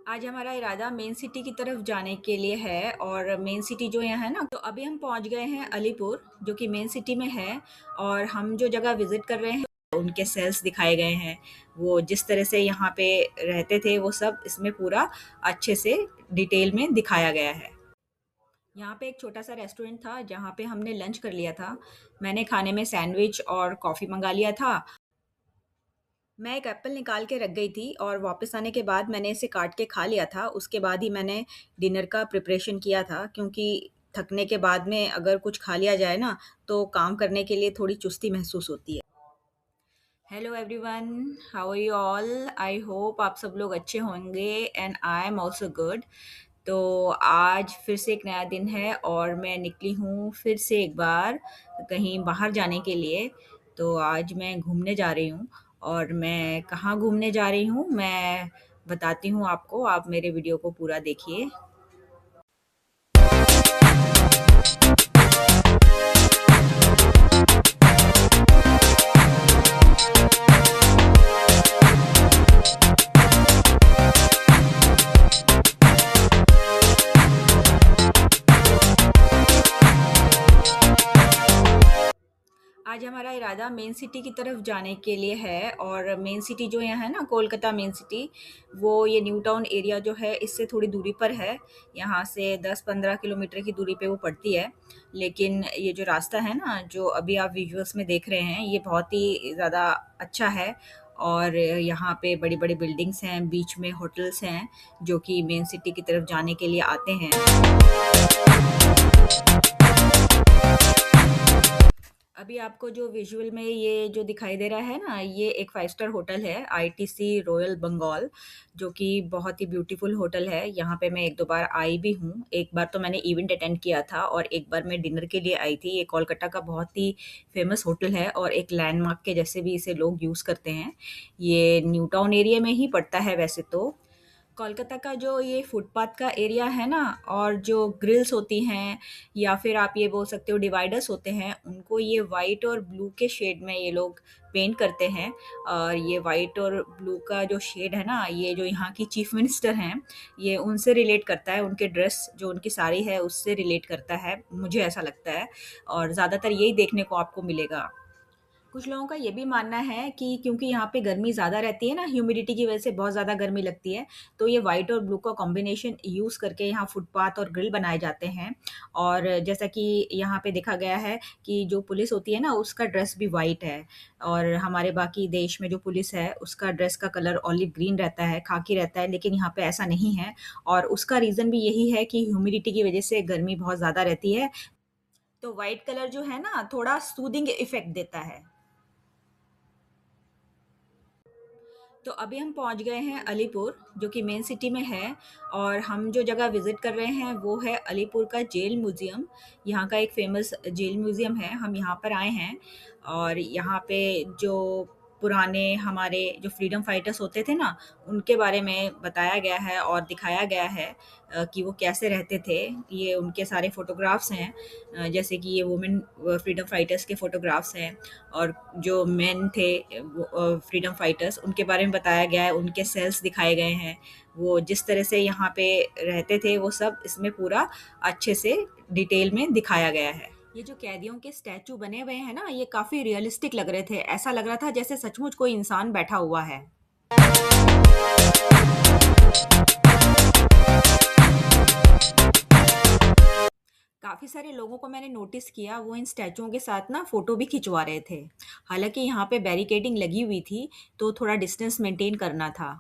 आज हमारा इरादा मेन सिटी की तरफ जाने के लिए है और मेन सिटी जो यहाँ है ना, तो अभी हम पहुँच गए हैं अलीपुर, जो कि मेन सिटी में है। और हम जो जगह विज़िट कर रहे हैं, उनके सेल्स दिखाए गए हैं। वो जिस तरह से यहाँ पे रहते थे, वो सब इसमें पूरा अच्छे से डिटेल में दिखाया गया है। यहाँ पे एक छोटा सा रेस्टोरेंट था, जहाँ पे हमने लंच कर लिया था। मैंने खाने में सैंडविच और कॉफ़ी मंगा लिया था। मैं एक एप्पल निकाल के रख गई थी और वापस आने के बाद मैंने इसे काट के खा लिया था। उसके बाद ही मैंने डिनर का प्रिपरेशन किया था, क्योंकि थकने के बाद में अगर कुछ खा लिया जाए ना, तो काम करने के लिए थोड़ी चुस्ती महसूस होती है। Hello everyone, how are you all? I hope आप सब लोग अच्छे होंगे and I am also good. तो आज फिर से एक नया दिन है और मैं निकली हूँ फिर से एक बार कहीं बाहर जाने के लिए। तो आज मैं घूमने जा रही हूँ। और मैं कहाँ घूमने जा रही हूँ, मैं बताती हूँ आपको। आप मेरे वीडियो को पूरा देखिए। आज हमारा इरादा मेन सिटी की तरफ जाने के लिए है। और मेन सिटी जो यहाँ है ना, कोलकाता मेन सिटी, वो ये न्यू टाउन एरिया जो है, इससे थोड़ी दूरी पर है। यहाँ से 10-15 किलोमीटर की दूरी पे वो पड़ती है। लेकिन ये जो रास्ता है ना, जो अभी आप विजुअल्स में देख रहे हैं, ये बहुत ही ज़्यादा अच्छा है। और यहाँ पे बड़ी बड़ी बिल्डिंग्स हैं, बीच में होटल्स हैं, जो कि मेन सिटी की तरफ जाने के लिए आते हैं। अभी आपको जो विजुअल में ये जो दिखाई दे रहा है ना, ये एक 5 स्टार होटल है, आईटीसी रॉयल बंगाल, जो कि बहुत ही ब्यूटीफुल होटल है। यहाँ पे मैं 1-2 बार आई भी हूँ। एक बार तो मैंने इवेंट अटेंड किया था और एक बार मैं डिनर के लिए आई थी। ये कोलकाता का बहुत ही फेमस होटल है और एक लैंडमार्क के जैसे भी इसे लोग यूज़ करते हैं। ये न्यू टाउन एरिया में ही पड़ता है वैसे तो। कोलकाता का जो ये फुटपाथ का एरिया है ना, और जो ग्रिल्स होती हैं, या फिर आप ये बोल सकते हो डिवाइडर्स होते हैं, उनको ये वाइट और ब्लू के शेड में ये लोग पेंट करते हैं। और ये वाइट और ब्लू का जो शेड है ना, ये जो यहाँ की चीफ मिनिस्टर हैं, ये उनसे रिलेट करता है। उनके ड्रेस जो उनकी साड़ी है, उससे रिलेट करता है, मुझे ऐसा लगता है। और ज़्यादातर यही देखने को आपको मिलेगा। कुछ लोगों का ये भी मानना है कि क्योंकि यहाँ पे गर्मी ज़्यादा रहती है ना, ह्यूमिडिटी की वजह से बहुत ज़्यादा गर्मी लगती है, तो ये वाइट और ब्लू का कॉम्बिनेशन यूज़ करके यहाँ फुटपाथ और ग्रिल बनाए जाते हैं। और जैसा कि यहाँ पे देखा गया है कि जो पुलिस होती है ना, उसका ड्रेस भी वाइट है। और हमारे बाकी देश में जो पुलिस है, उसका ड्रेस का कलर ऑलिव ग्रीन रहता है, खाकी रहता है, लेकिन यहाँ पे ऐसा नहीं है। और उसका रीज़न भी यही है कि ह्यूमिडिटी की वजह से गर्मी बहुत ज़्यादा रहती है। तो वाइट कलर जो है ना, थोड़ा सूदिंग इफ़ेक्ट देता है। तो अभी हम पहुंच गए हैं अलीपुर, जो कि मेन सिटी में है। और हम जो जगह विज़िट कर रहे हैं, वो है अलीपुर का जेल म्यूज़ियम। यहाँ का एक फ़ेमस जेल म्यूज़ियम है, हम यहाँ पर आए हैं। और यहाँ पे जो पुराने हमारे जो फ्रीडम फाइटर्स होते थे ना, उनके बारे में बताया गया है और दिखाया गया है कि वो कैसे रहते थे। ये उनके सारे फ़ोटोग्राफ्स हैं। जैसे कि ये वुमेन फ्रीडम फाइटर्स के फ़ोटोग्राफ्स हैं। और जो मेन थे फ्रीडम फाइटर्स, उनके बारे में बताया गया है, उनके सेल्स दिखाए गए हैं। वो जिस तरह से यहाँ पे रहते थे, वो सब इसमें पूरा अच्छे से डिटेल में दिखाया गया है। ये जो कैदियों के स्टैचू बने हुए हैं ना, ये काफ़ी रियलिस्टिक लग रहे थे। ऐसा लग रहा था जैसे सचमुच कोई इंसान बैठा हुआ है। काफ़ी सारे लोगों को मैंने नोटिस किया, वो इन स्टैचुओं के साथ ना फ़ोटो भी खिंचवा रहे थे। हालाँकि यहाँ पे बैरिकेडिंग लगी हुई थी, तो थोड़ा डिस्टेंस मेंटेन करना था।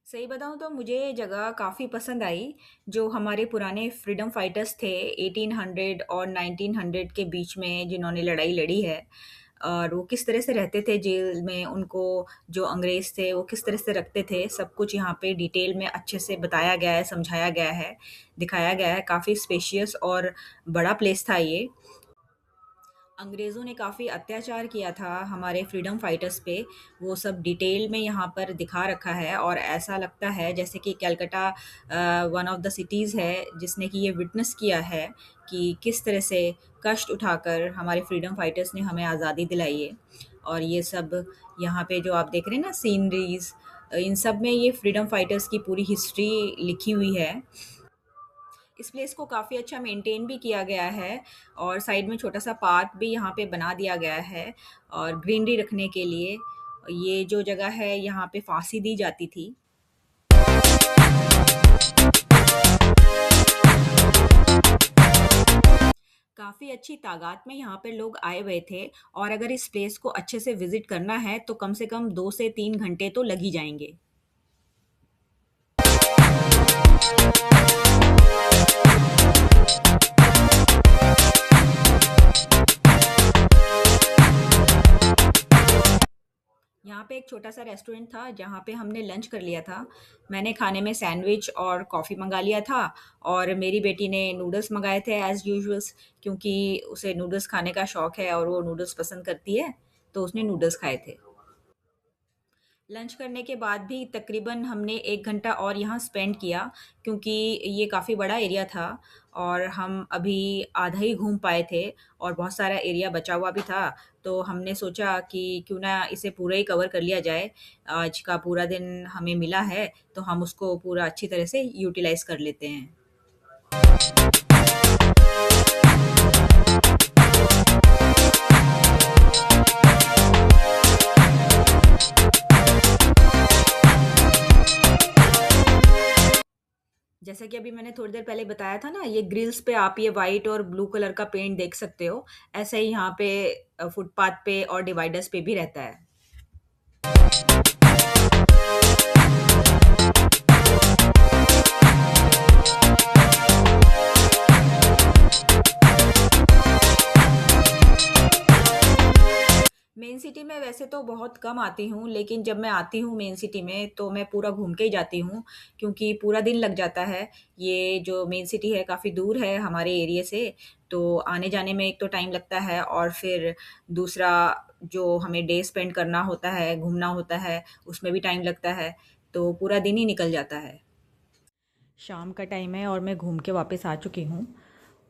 सही बताऊँ तो मुझे ये जगह काफ़ी पसंद आई। जो हमारे पुराने फ्रीडम फाइटर्स थे 1800 और 1900 के बीच में, जिन्होंने लड़ाई लड़ी है, और वो किस तरह से रहते थे जेल में, उनको जो अंग्रेज़ थे वो किस तरह से रखते थे, सब कुछ यहाँ पे डिटेल में अच्छे से बताया गया है, समझाया गया है, दिखाया गया है। काफ़ी स्पेशियस और बड़ा प्लेस था ये। अंग्रेज़ों ने काफ़ी अत्याचार किया था हमारे फ्रीडम फाइटर्स पे, वो सब डिटेल में यहाँ पर दिखा रखा है। और ऐसा लगता है जैसे कि Calcutta one of the cities है जिसने कि ये विटनेस किया है कि किस तरह से कष्ट उठाकर हमारे फ्रीडम फाइटर्स ने हमें आज़ादी दिलाई है। और ये सब यहाँ पे जो आप देख रहे हैं ना सीनरीज़, इन सब में ये फ्रीडम फाइटर्स की पूरी हिस्ट्री लिखी हुई है। इस प्लेस को काफ़ी अच्छा मेंटेन भी किया गया है और साइड में छोटा-सा पार्क भी यहाँ पे बना दिया गया है और ग्रीनरी रखने के लिए। ये जो जगह है यहाँ पे फांसी दी जाती थी। काफ़ी अच्छी तादाद में यहाँ पे लोग आए हुए थे और अगर इस प्लेस को अच्छे से विज़िट करना है तो कम से कम 2 से 3 घंटे तो लग ही जाएँगे। यहाँ पे एक छोटा-सा रेस्टोरेंट था जहाँ पे हमने लंच कर लिया था। मैंने खाने में सैंडविच और कॉफ़ी मँगा लिया था और मेरी बेटी ने नूडल्स मँगाए थे एज़ यूजुअल्स, क्योंकि उसे नूडल्स खाने का शौक है और वो नूडल्स पसंद करती है, तो उसने नूडल्स खाए थे। लंच करने के बाद भी तकरीबन हमने 1 घंटा और यहाँ स्पेंड किया, क्योंकि ये काफ़ी बड़ा एरिया था और हम अभी आधा ही घूम पाए थे और बहुत सारा एरिया बचा हुआ भी था। तो हमने सोचा कि क्यों ना इसे पूरा ही कवर कर लिया जाए। आज का पूरा दिन हमें मिला है, तो हम उसको पूरा अच्छी तरह से यूटिलाइज़ कर लेते हैं। जैसा कि अभी मैंने थोड़ी देर पहले बताया था ना, ये ग्रिल्स पे आप ये व्हाइट और ब्लू कलर का पेंट देख सकते हो। ऐसा ही यहाँ पे फुटपाथ पे और डिवाइडर्स पे भी रहता है। मेन सिटी में वैसे तो बहुत कम आती हूँ, लेकिन जब मैं आती हूँ मेन सिटी में तो मैं पूरा घूम के ही जाती हूँ, क्योंकि पूरा दिन लग जाता है। ये जो मेन सिटी है काफ़ी दूर है हमारे एरिया से, तो आने-जाने में एक तो टाइम लगता है और फिर दूसरा जो हमें डे स्पेंड करना होता है, घूमना होता है, उसमें भी टाइम लगता है, तो पूरा दिन ही निकल जाता है। शाम का टाइम है और मैं घूम के वापस आ चुकी हूँ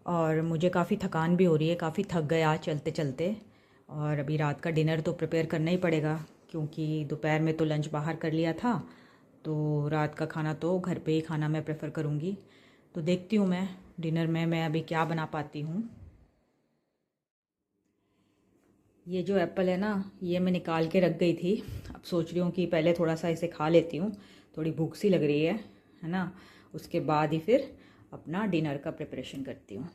और मुझे काफ़ी थकान भी हो रही है, काफ़ी थक गया चलते-चलते। और अभी रात का डिनर तो प्रिपेयर करना ही पड़ेगा, क्योंकि दोपहर में तो लंच बाहर कर लिया था, तो रात का खाना तो घर पे ही खाना मैं प्रेफ़र करूँगी। तो देखती हूँ मैं डिनर में मैं अभी क्या बना पाती हूँ। ये जो एप्पल है ना, ये मैं निकाल के रख गई थी। अब सोच रही हूँ कि पहले थोड़ा-सा इसे खा लेती हूँ, थोड़ी भूख सी लग रही है ना? उसके बाद ही फिर अपना डिनर का प्रिपरेशन करती हूँ।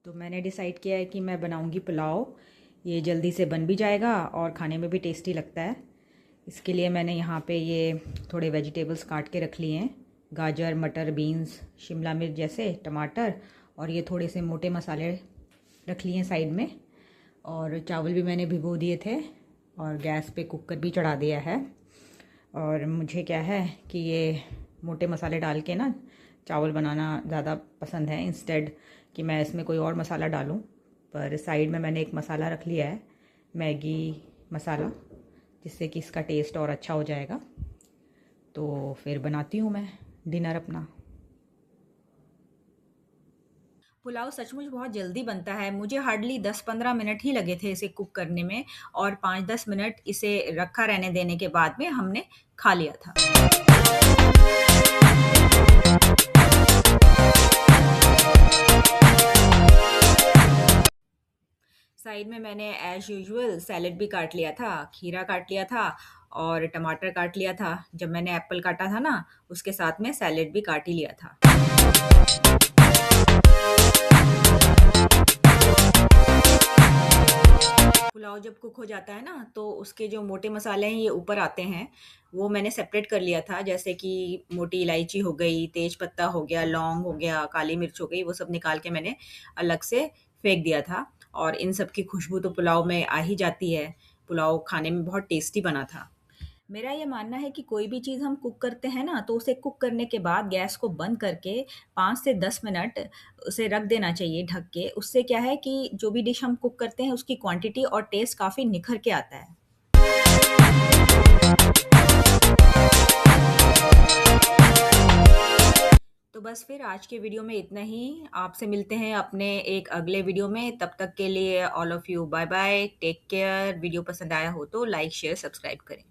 तो मैंने डिसाइड किया है कि मैं बनाऊंगी पुलाव। ये जल्दी से बन भी जाएगा और खाने में भी टेस्टी लगता है। इसके लिए मैंने यहाँ पे ये थोड़े वेजिटेबल्स काट के रख लिए हैं, गाजर, मटर, बीन्स, शिमला मिर्च जैसे, टमाटर, और ये थोड़े से मोटे मसाले रख लिए हैं साइड में। और चावल भी मैंने भिगो दिए थे और गैस पे कुकर भी चढ़ा दिया है। और मुझे क्या है कि ये मोटे मसाले डाल के ना चावल बनाना ज़्यादा पसंद है, इंस्टेड कि मैं इसमें कोई और मसाला डालूं। पर साइड में मैंने एक मसाला रख लिया है, मैगी मसाला, जिससे कि इसका टेस्ट और अच्छा हो जाएगा। तो फिर बनाती हूँ मैं डिनर अपना। पुलाव सचमुच बहुत जल्दी बनता है, मुझे हार्डली 10-15 मिनट ही लगे थे इसे कुक करने में और 5-10 मिनट इसे रखा रहने देने के बाद में हमने खा लिया था। साइड में मैंने एज़ यूजुअल सैलेड भी काट लिया था, खीरा काट लिया था और टमाटर काट लिया था। जब मैंने एप्पल काटा था ना, उसके साथ में सैलेड भी काट ही लिया था। पुलाव जब कुक हो जाता है ना, तो उसके जो मोटे मसाले हैं ये ऊपर आते हैं, वो मैंने सेपरेट कर लिया था। जैसे कि मोटी इलायची हो गई, तेज पत्ता हो गया, लौंग हो गया, काली मिर्च हो गई, वो सब निकाल के मैंने अलग से फेंक दिया था। और इन सब की खुशबू तो पुलाव में आ ही जाती है। पुलाव खाने में बहुत टेस्टी बना था। मेरा ये मानना है कि कोई भी चीज़ हम कुक करते हैं ना, तो उसे कुक करने के बाद गैस को बंद करके 5 से 10 मिनट उसे रख देना चाहिए ढक के। उससे क्या है कि जो भी डिश हम कुक करते हैं, उसकी क्वांटिटी और टेस्ट काफ़ी निखर के आता है। तो बस फिर आज के वीडियो में इतना ही। आपसे मिलते हैं अपने एक अगले वीडियो में। तब तक के लिए all of you bye bye, take care. Video पसंद आया हो तो लाइक, शेयर, सब्सक्राइब करें।